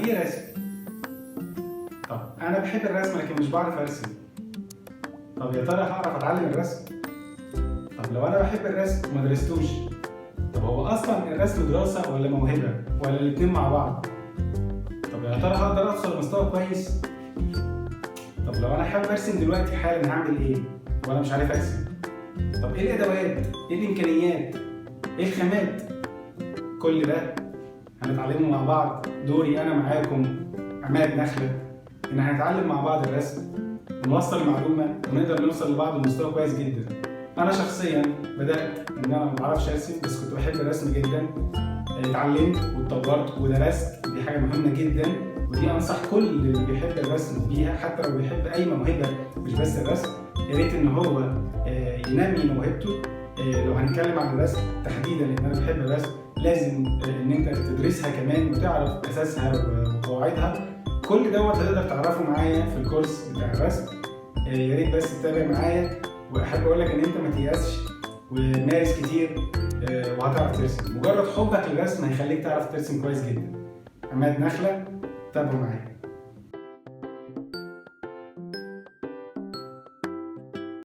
ايه رسم؟ طب انا بحب الرسم لكن مش بعرف ارسم. طب يا ترى هعرف اتعلم الرسم؟ طب لو انا بحب الرسم وما درستوش، طب هو اصلا الرسم دراسه ولا موهبه ولا الاتنين مع بعض؟ طب يا ترى هقدر اوصل لمستوى كويس؟ طب لو انا حابب ارسم دلوقتي حالا هعمل ايه وانا مش عارف ارسم؟ طب ايه الادوات؟ ايه الامكانيات؟ ايه الخامات؟ كل ده هنتعلمه مع بعض. دوري انا معاكم عماد نخلة ان هنتعلم مع بعض الرسم ونوصل المعلومه ونقدر نوصل لبعض لمستوى كويس جدا. انا شخصيا بدات ان انا ما بعرفش ارسم بس كنت بحب الرسم جدا. اتعلمت واتطورت ودرست، ودي حاجه مهمه جدا، ودي انصح كل اللي بيحب الرسم بيها حتى لو بيحب اي موهبه مش بس الرسم. يا ريت ان هو ينمي موهبته. لو هنتكلم عن الرسم تحديدا لان انا بحب الرسم، لازم ان انت تدرسها كمان وتعرف اساسها وقواعدها. كل دوت هتقدر تعرفه معايا في الكورس بتاع الرسم. يا ريت بس تتابع معايا، واحب اقول لك ان انت ما تيأسش ومارس كتير وهتعرف ترسم. مجرد حبك للرسم هيخليك تعرف ترسم كويس جدا. عماد نخلة، تابعوا معايا.